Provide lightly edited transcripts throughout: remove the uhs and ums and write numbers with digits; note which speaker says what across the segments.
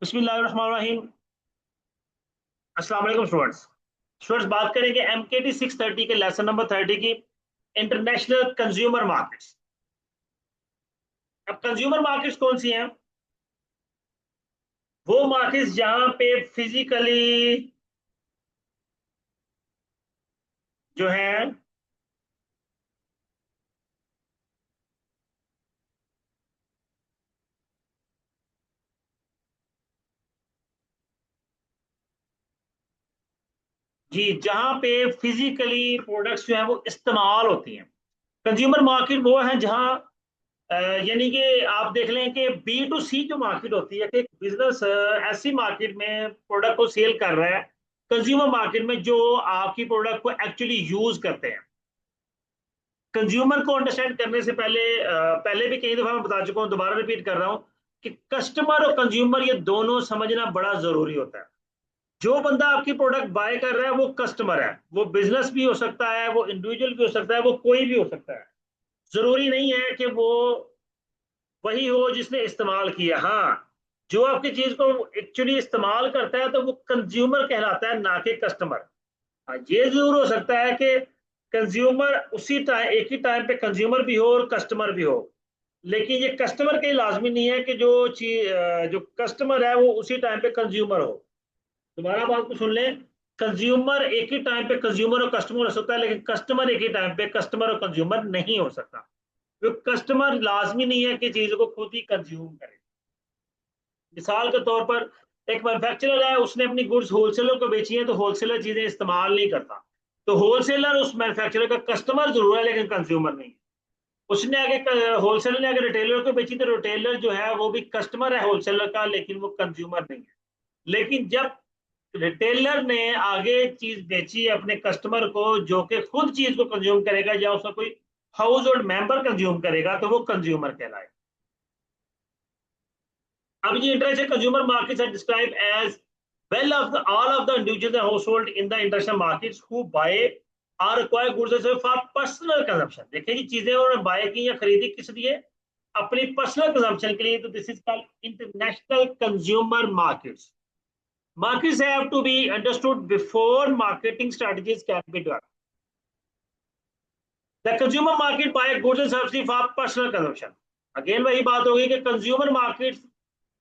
Speaker 1: बिस्मिल्लाहिर्रहमानिर्रहीम। अस्सलाम वालेकुम स्टूडेंट्स। बात करेंगे एमकेटी 630 के लेसन नंबर 30 की इंटरनेशनल कंज्यूमर मार्केट्स। अब कंज्यूमर मार्केट्स कौन सी हैं? वो मार्केट्स जहां पे फिजिकली जो है जी, जहां पे फिजिकली प्रोडक्ट्स जो है वो इस्तेमाल होती हैं। कंज्यूमर मार्केट वो है जहां यानी कि आप देख लें कि B2C जो मार्केट होती है कि बिजनेस ऐसी मार्केट में प्रोडक्ट को सेल कर रहा है, कंज्यूमर मार्केट में जो आपकी प्रोडक्ट को एक्चुअली यूज करते हैं। कंज्यूमर को अंडरस्टैंड करने से पहले पहले भी कई दफा मैं बता चुका हूं, दोबारा रिपीट कर रहा हूं कि कस्टमर और कंज्यूमर ये दोनों समझना बड़ा जरूरी होता है। जो बंदा आपकी प्रोडक्ट बाय कर रहा है वो कस्टमर है। वो बिजनेस भी हो सकता है, वो इंडिविजुअल भी हो सकता है, वो कोई भी हो सकता है। जरूरी नहीं है कि वो वही हो जिसने इस्तेमाल किया। हाँ, जो आपकी चीज को एक्चुअली इस्तेमाल करता है तो वो कंज्यूमर कहलाता है, ना कि कस्टमर। हाँ, ये जरूर हो सकता है कि कंज्यूमर उसी टाइम एक ही टाइम पे कंज्यूमर भी हो और कस्टमर भी हो, लेकिन ये कस्टमर के लिए लाजमी नहीं है कि जो चीज जो कस्टमर है वो उसी टाइम पे कंज्यूमर हो। दोबारा बात को सुन लें, कंज्यूमर एक ही टाइम पे कंज्यूमर और कस्टमर हो सकता है, लेकिन कस्टमर एक ही टाइम पे कस्टमर और कंज्यूमर नहीं हो सकता। तो कस्टमर लाजमी नहीं है कि चीज को खुद ही कंज्यूम करे। मिसाल के तौर पर एक मैन्युफैक्चरर है, उसने अपनी गुड्स होलसेलर को बेची है, तो होलसेलर चीजें इस्तेमाल नहीं करता। तो होलसेलर उस मैन्युफैक्चरर का कस्टमर जरूर है, लेकिन कंज्यूमर नहीं है। उसने आगे होलसेलर ने आगे रिटेलर को बेची, तो रिटेलर जो है वो भी कस्टमर है होलसेलर का, लेकिन वो कंज्यूमर नहीं है। लेकिन जब रिटेलर ने आगे चीज बेची अपने कस्टमर को, जो कि खुद चीज को कंज्यूम करेगा या उसका कोई हाउस होल्ड मेंबर कंज्यूम करेगा, तो वो कंज्यूमर कहलाएगा। अब ये international consumer markets are describe as well of the all of the individuals and household in the international markets who buy or acquire goods for personal consumption। देखिए जी, चीजें उन्होंने bye की या खरीदी किस लिए? अपनी पर्सनल कंजम्पशन के लिए। तो this is called international consumer markets. Markets have to be understood before marketing strategies can be done. The consumer market buy goods and services for personal consumption। Again वही बात होगी कि कंज्यूमर मार्केट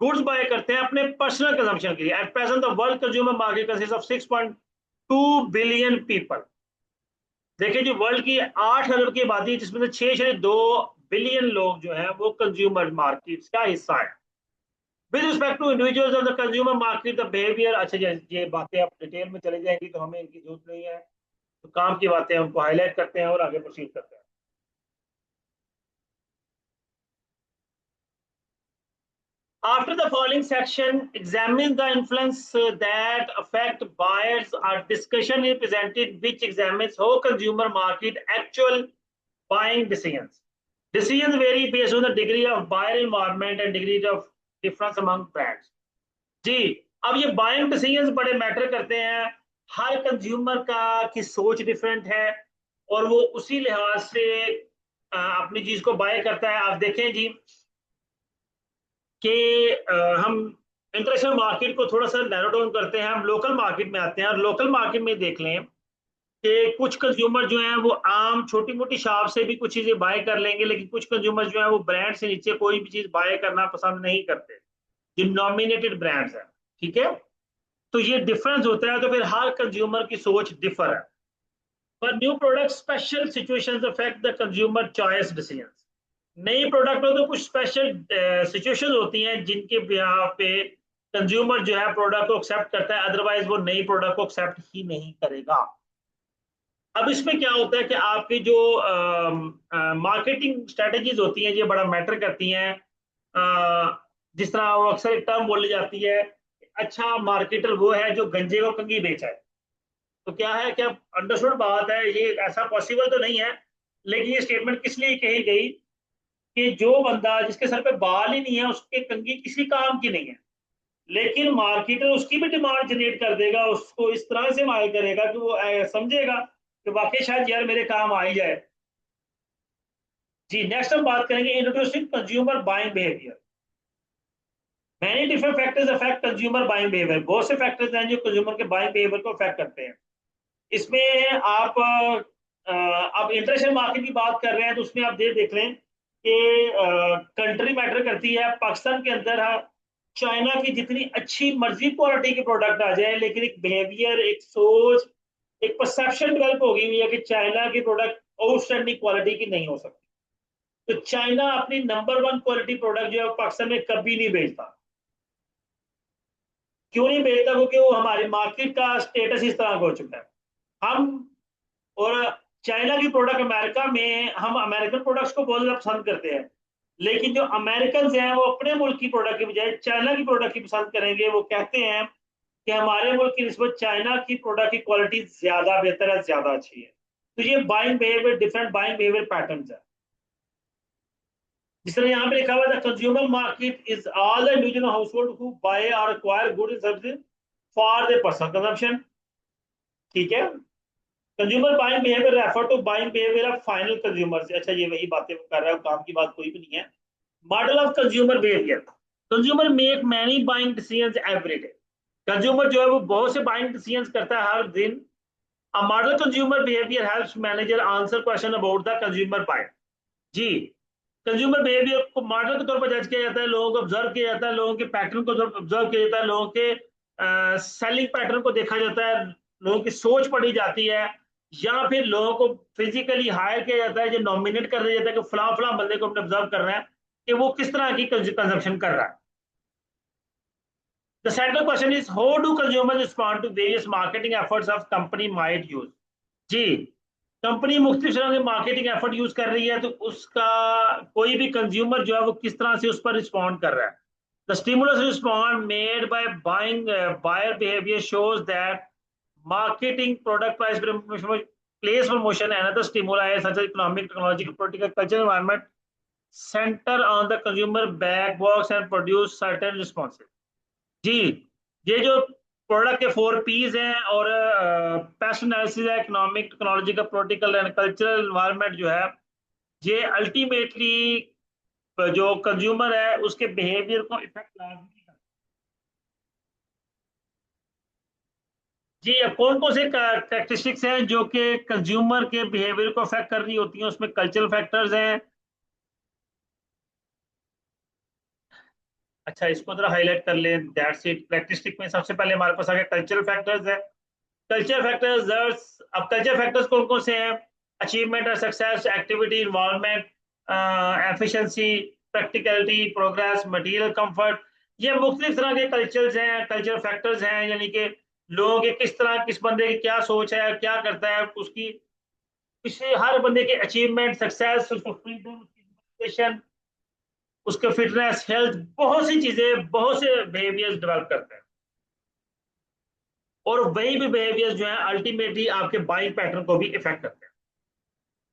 Speaker 1: गुड्स बाय करते हैं अपने personal consumption के लिए। At present the world consumer market consist of 6.2 billion people. देखिए जी, वर्ल्ड की 8 अरब की आबादी है, जिसमें से 6.2 बिलियन लोग जो है वो कंज्यूमर मार्केट का हिस्सा है। With respect to individuals of the consumer market the behaviour. अच्छा, ये बातें आप डिटेल में चले जाएंगी तो हमें इनकी जरूरत नहीं है, तो काम की बातें उनको हाईलाइट करते हैं और आगे प्रोसीड करते हैं। After the following section examines the influence that affect buyers, our discussion is presented which examines how consumer market actual buying decisions. Decisions vary based on the degree of buyer involvement and degree of difference among brands। जी, अब ये buying decisions बड़े matter करते हैं। हर consumer का की सोच different है और वो उसी लिहाज से अपनी चीज को बाय करता है। आप देखें जी कि हम इंटरनेशनल मार्केट को थोड़ा सा नैरो डाउन करते हैं, हम लोकल मार्केट में आते हैं। और लोकल मार्केट में देख लें कि कुछ कंज्यूमर जो हैं वो आम छोटी मोटी शॉप से भी कुछ चीजें बाय कर लेंगे, लेकिन कुछ कंज्यूमर जो है वो ब्रांड से नीचे कोई भी चीज बाय करना पसंद नहीं करते, जो नॉमिनेटेड ब्रांड्स हैं। ठीक है, तो ये डिफरेंस होता है। तो फिर हर कंज्यूमर की सोच डिफर है। पर new product special situations affect the consumer choice decisions. नई प्रोडक्ट हो तो कुछ स्पेशल सिचुएशंस होती हैं जिनके बिहार पे कंज्यूमर जो है प्रोडक्ट को एक्सेप्ट करता है, अदरवाइज वो नई प्रोडक्ट को एक्सेप्ट ही नहीं करेगा। अब इसमें क्या होता है कि आपकी जो मार्केटिंग स्ट्रेटेजीज होती हैं ये बड़ा मैटर करती हैं। जिस तरह वो अक्सर एक टर्म बोली जाती है, अच्छा मार्केटर वो है जो गंजे को कंघी बेचा है। तो क्या है, क्या अंडरस्टूड बात है, ये ऐसा पॉसिबल तो नहीं है। लेकिन ये स्टेटमेंट किस लिए कही गई कि जो बंदा जिसके सर पे बाल ही नहीं है उसके कंघी किसी काम की नहीं है, लेकिन मार्केटर उसकी भी डिमांड जनरेट कर देगा, उसको इस तरह से माइल करेगा कि वो समझेगा कि वाकई शायद यार मेरे काम आ ही जाए। जी, नेक्स्ट हम बात करेंगे introducing consumer buying behaviour. Many different factors affect consumer buying behaviour, बहुत से फैक्टर्स हैं जो कंज्यूमर के बाइंग बिहेवियर को अफेक्ट करते हैं। इसमें आप इंटरनेशनल मार्केट की बात कर रहे हैं तो उसमें आप देख लें कि कंट्री मैटर करती है। पाकिस्तान के अंदर चाइना की जितनी अच्छी मर्जी क्वालिटी के प्रोडक्ट आ जाए, लेकिन एक बिहेवियर, एक सोच, एक परसेप्शन डेवलप होगी हुई है कि चाइना की प्रोडक्ट आउटस्टैंडिंग क्वालिटी की नहीं हो सकती। तो चाइना अपनी नंबर वन क्वालिटी प्रोडक्ट जो है पाकिस्तान में कभी नहीं बेचता। क्यों नहीं बेचता? क्योंकि वो हमारे मार्केट का स्टेटस इस तरह का हो चुका है। हम और चाइना की प्रोडक्ट अमेरिका में, हम अमेरिकन प्रोडक्ट्स को बहुत ज्यादा पसंद करते हैं, लेकिन जो अमेरिकन हैं वो अपने मुल्क की प्रोडक्ट की बजाय चाइना की प्रोडक्ट की पसंद करेंगे। वो कहते हैं कि हमारे मुल्क की निस्बत चाइना की प्रोडक्ट की क्वालिटी ज्यादा बेहतर है, ज्यादा अच्छी है। तो ये buying behaviour, different buying behaviour pattern है। जिस तरह यहाँ पे लिखा हुआ था, consumer market is all the individual household who buy और acquire goods and services for their personal consumption. ठीक है। Consumer buying behaviour refer to buying behaviour of final consumer. अच्छा, ये वही बातें कर रहा है, काम की बात कोई भी नहीं है। Model of consumer behaviour, consumer make many buying decisions every day. Consumer जो है वो बहुत से बाइंग डिसीजंस करता है हर दिन। A model consumer behaviour helps manager answer question about the consumer buy. जी, कंज्यूमर बिहेवियर को मॉडल के तौर पर जज किया जाता है, लोगों को ऑब्जर्व किया जाता है, लोगों के पैटर्न को ऑब्जर्व किया जाता है, लोगों के सेलिंग पैटर्न को देखा जाता है, लोगों की सोच पढ़ी जाती है, या फिर लोगों को फिजिकली हायर किया जाता है, जो नॉमिनेट कर दिया जाता है कि फला फला बंदे को अपने ऑब्जर्व कर रहे हैं कि वो किस तरह की कंजप्शन कर रहा है। The central question is how do consumers respond to various marketing efforts of company might use? जी, कंपनी मुख्तलिफ तरह के मार्केटिंग एफर्ट यूज कर रही है, तो उसका कोई भी कंज्यूमर जो है वो किस तरह से उस पर रिस्पॉन्ड कर रहा है। The stimulus respond made by buying buyer behaviour shows that marketing, product price, place promotion, and other stimuli such as economic, technological, political, cultural environment center on the consumer back box and produce certain responses। जी, ये जो product के 4 P's हैं और paste analysis है, economic, technological, political and cultural environment जो है, ये ultimately जो कंज्यूमर है उसके बिहेवियर को इफेक्ट लाजमी करता है। जी, अब कौन कौन से कैरेक्टरिस्टिक्स हैं जो कि कंज्यूमर के बिहेवियर को अफेक्ट कर रही होती हैं? उसमें कल्चरल फैक्टर्स हैं। अच्छा, इसको जरा हाईलाइट कर लें। That's it. कैरेक्टरिस्टिक में सबसे पहले हमारे पास आ गया कल्चरल फैक्टर्स है। कल्चर फैक्टर्स, अब कल्चर फैक्टर्स कौन कौन से हैं? अचीवमेंट और success, activity, involvement, efficiency, practicality, progress, material comfort. ये मुख्तलिफ तरह के कल्चर्स हैं, कल्चर फैक्टर्स हैं, यानी कि लोगों के किस तरह, किस बंदे की क्या सोच है, क्या करता है, उसकी किसी हर बंदे के अचीवमेंट, सक्सेस, उसको फ्रीडम, उसकी मोटिवेशन, उसके फिटनेस, हेल्थ, बहुत सी चीजें, बहुत से बिहेवियर्स डेवलप करते हैं। और वही भी बिहेवियर्स जो है अल्टीमेटली आपके बाइंग पैटर्न को भी इफेक्ट करते हैं।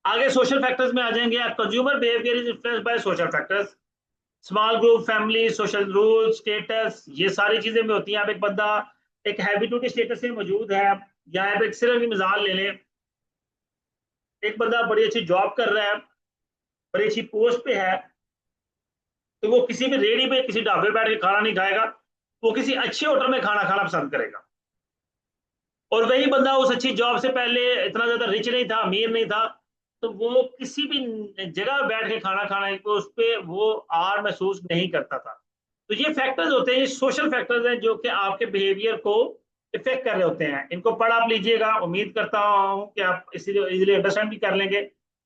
Speaker 1: आगे सोशल फैक्टर्स में आ जाएंगे। Consumer behaviour is influenced by social factors, small group, family, social rule, status, ये सारी चीजें में होती हैं। आप एक बंदा एक हैबिटूटी स्टेटस में मौजूद है, या आप एक सिर्फ की मिसाल ले लें, एक बंदा बड़ी अच्छी जॉब कर रहा है, बड़ी अच्छी पोस्ट पे है, तो वो किसी भी रेडी पे, किसी ढाबे बैठ के खाना नहीं खाएगा, वो किसी अच्छे होटल में खाना खाना पसंद करेगा। और वही बंदा उस अच्छी जॉब से पहले इतना ज्यादा रिच नहीं था, अमीर नहीं था, तो वो किसी भी जगह बैठ के खाना खाने को उस पर वो आर महसूस नहीं करता था। तो ये फैक्टर्स होते हैं, सोशल फैक्टर्स हैं जो कि आपके बिहेवियर को इफेक्ट कर रहे होते हैं। इनको पढ़ आप लीजिएगा, उम्मीद करता हूँ कि आप इजीली अंडरस्टैंड भी कर लेंगे।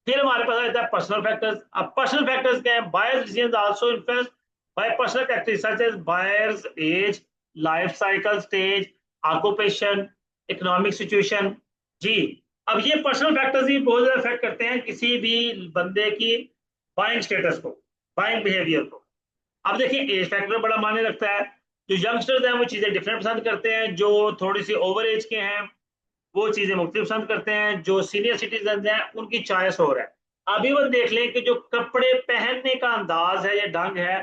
Speaker 1: फिर हमारे पास आता है पर्सनल फैक्टर्स। अब पर्सनल फैक्टर्स क्या है? Buyers decisions also influenced by personal factors such as buyers age, life cycle stage, occupation, economic situation. जी, अब ये पर्सनल फैक्टर्स भी बहुत ज्यादा इफेक्ट करते हैं किसी भी बंदे की बाइंग स्टेटस को, बाइंग बिहेवियर को। अब देखिए, एज फैक्टर बड़ा मायने रखता है। जो यंगस्टर्स हैं वो चीजें डिफरेंट पसंद करते हैं, जो थोड़ी सी ओवर एज के हैं वो चीजें मुख्तलिफ पसंद करते हैं, जो सीनियर सिटीजन हैं उनकी चॉइस हो रहा है। अभी वो देख लें कि जो कपड़े पहनने का अंदाज है या ढंग है,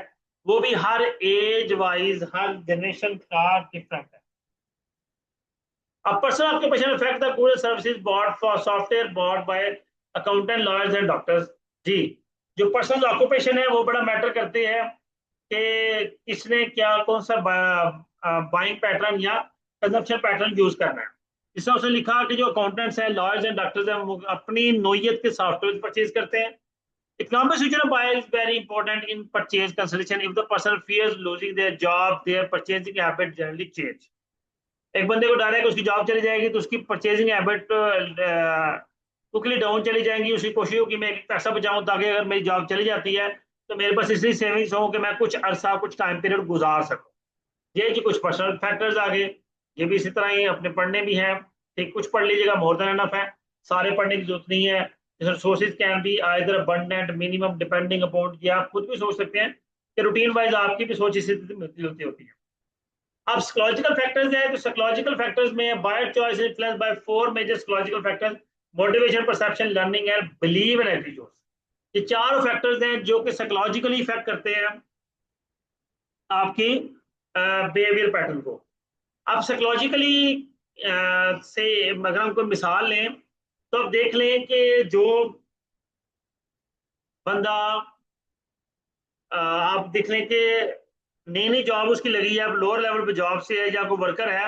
Speaker 1: वो भी हर एज वाइज, हर जनरेशन का डिफरेंट है। A personal occupation affect the goods services bought for software bought by accountant, lawyers and doctors। जी, जो पर्सनल ऑक्यूपेशन है वो बड़ा मैटर करते हैं। कि किसने क्या कौन सा बाइंग पैटर्न या कंजप्शन पैटर्न यूज करना है। इसमें उसने लिखा कि जो अकाउंटेंट्स हैं, लॉयर्स एंड डॉक्टर्स हैं, वो अपनी नोयत के सॉफ्टवेयर परचेज करते हैं। Economic future of buyer is very important in purchase consideration. If the person fears losing their job, their purchasing habit generally change. एक बंदे को डर है कि उसकी जॉब चली जाएगी तो उसकी परचेजिंग हैबिट क्विकली डाउन चली जाएंगी। उसकी कोशिश हो कि मैं पैसा बचाऊं ताकि अगर मेरी जॉब चली जाती है तो मेरे पास इसलिए सेविंग्स हो कि मैं कुछ अरसा कुछ टाइम पीरियड गुजार सकूं। ये जी कुछ पर्सनल फैक्टर्स आगे, ये भी इसी तरह ही अपने पढ़ने भी हैं। ठीक, कुछ पढ़ लीजिएगा, मोर देन एनफ है, सारे पढ़ने की जरूरत नहीं है। Sources can be either abundant minimum depending upon, ये आप खुद भी सोच सकते हैं कि रूटीन वाइज आपकी भी सोच इसी मिलती जुलती होती है। अब साइकोलॉजिकल फैक्टर्स है, तो साइकोलॉजिकल फैक्टर्स में buyer choice influence by four major psychological factors: motivation, perception, learning and believe and attitude. ये चार फैक्टर्स हैं जो कि साइकोलॉजिकली इफेक्ट करते हैं आपकी बिहेवियर पैटर्न को। आप साइकोलॉजिकली से अगर हम कोई मिसाल लें तो आप देख लें कि जो बंदा आप देख लें कि नई नई जॉब उसकी लगी है, अब लोअर लेवल पे जॉब से है या कोई वर्कर है,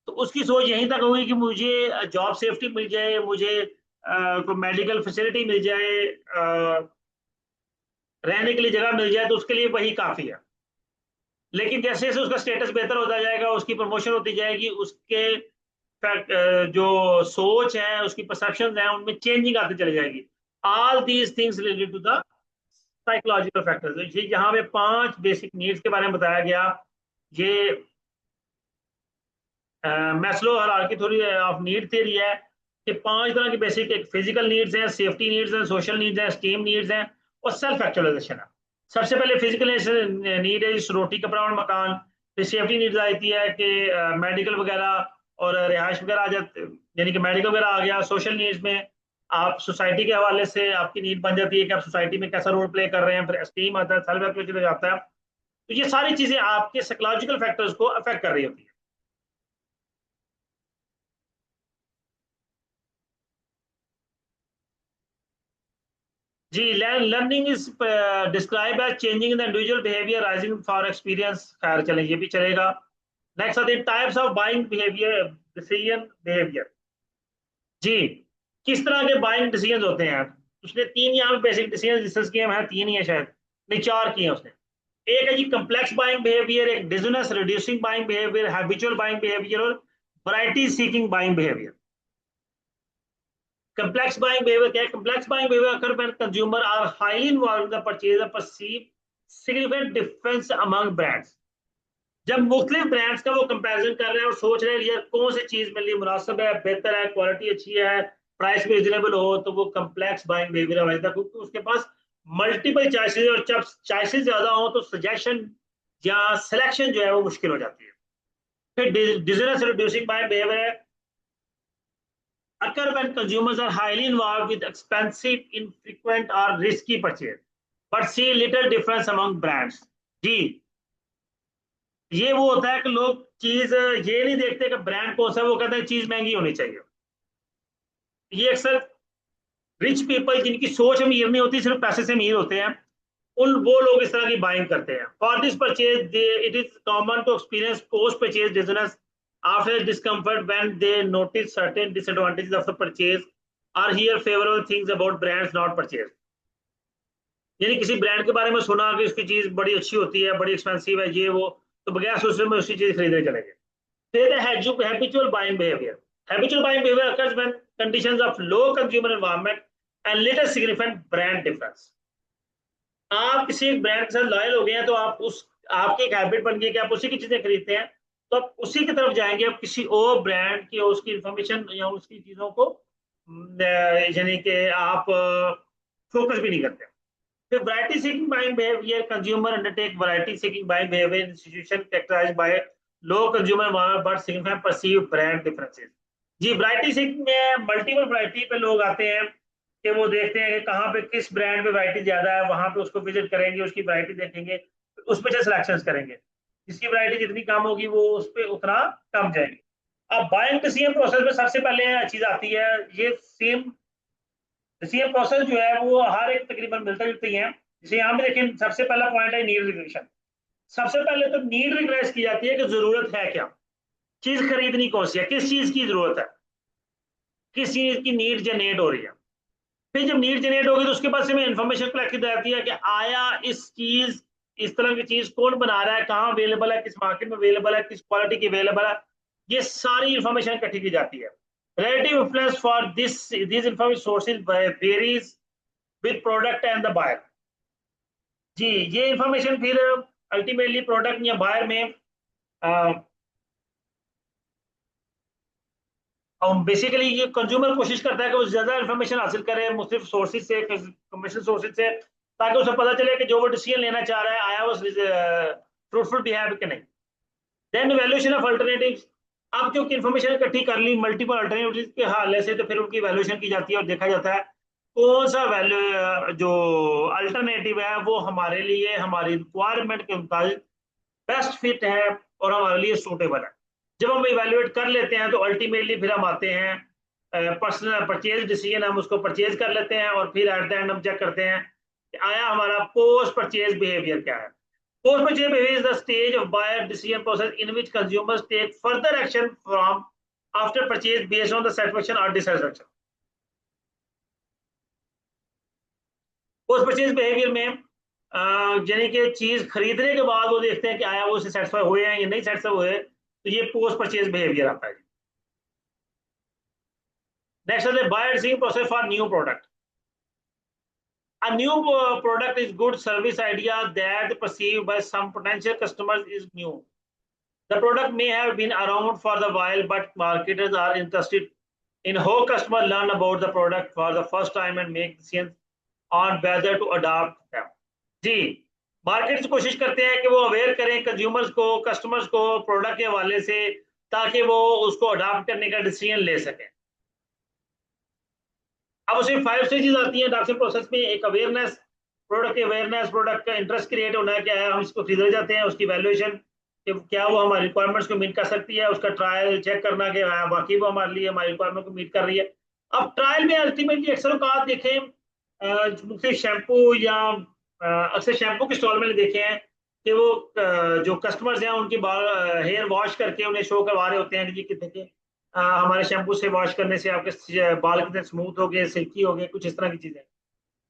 Speaker 1: तो उसकी सोच यहीं तक होगी कि मुझे जॉब सेफ्टी मिल जाए, मुझे कोई मेडिकल फैसिलिटी मिल जाए, रहने के लिए जगह मिल जाए, तो उसके लिए वही काफी है। लेकिन जैसे जैसे उसका स्टेटस बेहतर होता जाएगा, उसकी प्रमोशन होती जाएगी, उसके जो सोच है, उसकी परसेप्शन है, उनमें चेंजिंग आती चली जाएगी। All these things related to the psychological factors. ये यहाँ पे 5 बेसिक नीड्स के बारे में बताया गया। ये Maslow hierarchy theory of need theory है कि 5 तरह की बेसिक, एक फिजिकल नीड्स हैं, सेफ्टी नीड्स हैं, सोशल नीड्स हैं, स्टीम नीड्स हैं और सेल्फ एक्चुअलाइजेशन है। सबसे पहले फिजिकल नीड है, रोटी कपड़ा और मकान। फिर सेफ्टी नीड्स आती है कि मेडिकल वगैरह और रिहाइश वगैरह आ जाते, यानी कि मेडिकल वगैरह आ गया। सोशल नीड्स में आप सोसाइटी के हवाले से आपकी नीड बन जाती है कि आप सोसाइटी में कैसा रोल प्ले कर रहे हैं। फिर स्टीम आता है, सेल्फ एक्चुअलाइजेशन हो जाता है। तो ये सारी चीजें आपके साइकोलॉजिकल फैक्टर्स को अफेक्ट कर रही होती है। जी, learning is describe as changing in the individual behaviour rising for experience. खैर चलें, ये भी चलेगा। नेक्स्ट आते हैं types of buying behaviour, decision behaviour. जी, किस तरह के बाइंग डिसीजन होते हैं? उसने 3 यहाँ पे बेसिक डिसीजन डिस्कस किए हैं, 3 ही है शायद, नहीं 4 किए हैं उसने। एक है जी कम्प्लेक्स बाइंग बिहेवियर, एक dissonance reducing buying behaviour, habitual buying behaviour और variety seeking buying behaviour. Complex buying behavior क्या है? Complex buying behavior occur when consumer are highly involved in the purchase of perceived significant difference among brands। जब मुख्तलिफ brands का वो comparison कर रहे हैं और सोच रहे हैं यार कौन सी चीज मेरे लिए मुनासिब है, बेहतर है, क्वालिटी अच्छी है, प्राइस भी रिजनेबल हो, तो वो कम्प्लेक्स बाइंग बिहेवियर हो जाता है, क्योंकि उसके पास मल्टीपल चॉइसेस, और जब चॉइसेस ज्यादा हो तो सजेशन या सिलेक्शन जो है वो मुश्किल हो जाती है। फिर डिजनेस रिड्यूसिंग बाइंग बिहेवियर है, occur when consumers are highly involved with expensive, infrequent or risky purchase, but see little difference among brands। जी, ये वो होता है कि लोग चीज ये नहीं देखते कि ब्रांड कौन सा है, वो कहते हैं चीज महंगी होनी चाहिए। ये अक्सर रिच पीपल जिनकी सोच अमीर नहीं होती, सिर्फ पैसे से अमीर होते हैं, उन वो लोग इस तरह की बाइंग करते हैं। For this purchase it is common to experience post purchase dissonance after discomfort when they notice certain disadvantages of the purchase or hear favorable things about brands not purchased। यानी किसी ब्रांड के बारे में सुना कि उसकी चीज बड़ी अच्छी होती है, बड़ी एक्सपेंसिव है, ये वो, तो बगैर सोचने में उसी चीज खरीदने चलेंगे। फिर habitual buying behaviour. Habitual buying behaviour occurs when conditions of low consumer environment and little significant brand difference। आप किसी एक ब्रांड के साथ लॉयल हो गए हैं तो आप उस, आपकी एक हैबिट बन गई कि आप उसी की चीजें खरीदते हैं, तो आप उसी की तरफ जाएंगे। आप किसी और ब्रांड की उसकी इंफॉर्मेशन या उसकी चीजों को यानी कि आप फोकस भी नहीं करते। फिर variety seeking buying behaviour, consumer undertake variety seeking buying behaviour institution characterised by low consumer but significant perceive brand differences. जी, वैरायटी सीकिंग में मल्टीपल वैरायटी पे लोग आते हैं कि वो देखते हैं कि कहाँ पे किस ब्रांड पे वैरायटी ज्यादा है, वहां पे उसको विजिट करेंगे, उसकी वैरायटी देखेंगे, उस पर सिलेक्शन करेंगे। जिसकी वैरायटी जितनी कम होगी वो उस पर उतना कम जाएगी। अब बाइंग डिसीजन प्रोसेस में सबसे पहले चीज आती है, ये सेम डिसीजन प्रोसेस जो है वो हर एक तकरीबन मिलता जुलती है। जैसे यहाँ पे देखें, सबसे पहला पॉइंट है नीड रिकग्निशन। सबसे पहले तो नीड रिकग्नाइज की जाती है कि जरूरत है क्या, चीज खरीदनी कौन सी है, किस चीज की जरूरत है, किस चीज की नीड जनरेट हो रही है। फिर जब नीड जनरेट होगी तो उसके बाद से में इंफॉर्मेशन कलेक्ट की जाती है कि आया इस तरह की चीज कौन बना रहा है, कहाँ अवेलेबल है, किस मार्केट में अवेलेबल है, किस क्वालिटी की अवेलेबल है। ये सारी इंफॉर्मेशन इकट्ठी की जाती है। Relative influence for this information sources varies with product and the buyer. जी, ये इंफॉर्मेशन फिर अल्टीमेटली प्रोडक्ट या बायर में बेसिकली ये कंज्यूमर कोशिश करता है कि वो ज्यादा इन्फॉर्मेशन हासिल करे मुख्तलिफ सोर्सेज से, कमर्शियल सोर्सेज से, ताकि उसे पता चले कि जो वो डिसीजन लेना चाह रहा है आया वो फ्रूटफुल भी है कि नहीं। Then valuation of alternatives. अब क्योंकि इन्फॉर्मेशन इकट्ठी कर ली मल्टीपल अल्टरनेटिव के हवाले से, तो फिर उनकी वैल्यूएशन की जाती है और देखा जाता है कौन सा वैल्यू जो अल्टरनेटिव है वो हमारे लिए हमारी रिक्वायरमेंट के मुताबिक बेस्ट फिट है और हमारे लिए सूटेबल है। जब हम इवेल्युएट कर लेते हैं तो अल्टीमेटली फिर हम आते हैं पर्सनल परचेज डिसीजन, हम उसको परचेज कर लेते हैं और फिर एट द एंड हम चेक करते हैं कि आया हमारा पोस्ट परचेज बिहेवियर क्या है। Post purchase behaviour is the stage of buyer decision process in which consumers take further action from after purchase based on the satisfaction और डिससेटिस्फेक्शन। पोस्ट परचेज बिहेवियर में यानी कि चीज खरीदने के बाद वो देखते हैं कि आया वो उससे सेटिस्फाई हुए हैं या नहीं सेटिस्फाई हुए, तो ये पोस्ट परचेज बिहेवियर आता है। नेक्स्ट है buy receiving process for new product. A new product is good service idea that perceived by some potential customers is new. The product may have been around for the while, but marketers are interested in how customers learn about the product for the first time and make decisions on whether to adopt them. जी, markets कोशिश करते हैं कि वो aware करें consumers को, customers को product के हवाले से, ताकि वो उसको अडॉप्ट करने का डिसीजन ले सकें। अब उसमें 5 स्टेजेस आती हैं अडॉप्शन प्रोसेस में। एक अवेयरनेस, प्रोडक्ट की अवेयरनेस, प्रोडक्ट का इंटरेस्ट क्रिएट होना है, क्या है, हम इसको खरीदने जाते हैं, उसकी वैल्यूएशन कि क्या वो हमारी रिक्वायरमेंट्स को मीट कर सकती है, उसका ट्रायल चेक करना कि बाकी वो हमारे लिए हमारी रिक्वायरमेंट को मीट कर रही है। अब ट्रायल में अल्टीमेटली अक्सर औकात देखें मुख्तलिफ शैम्पू या अक्सर शैम्पू के स्टॉल में देखे हैं कि वो जो कस्टमर्स हैं उनकी बाल हेयर वॉश करके उन्हें शो करवा रहे होते हैं कि जी कितने हमारे शैम्पू से वॉश करने से आपके बाल कितने स्मूथ हो गए, सिल्की हो गए, कुछ इस तरह की चीजें।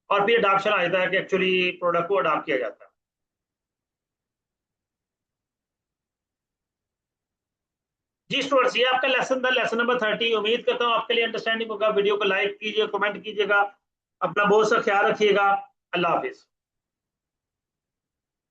Speaker 1: और फिर अडॉप्शन आ जाता है कि एक्चुअली प्रोडक्ट को अडॉप्ट किया जाता है। जी स्टूडेंट्स, ये आपका लेसन था, लेसन नंबर 30। उम्मीद करता हूँ आपके लिए अंडरस्टैंडिंग होगा। वीडियो को लाइक कीजिए, कमेंट कीजिएगा, अपना बहुत सा ख्याल रखिएगा। अल्लाह हाफिज।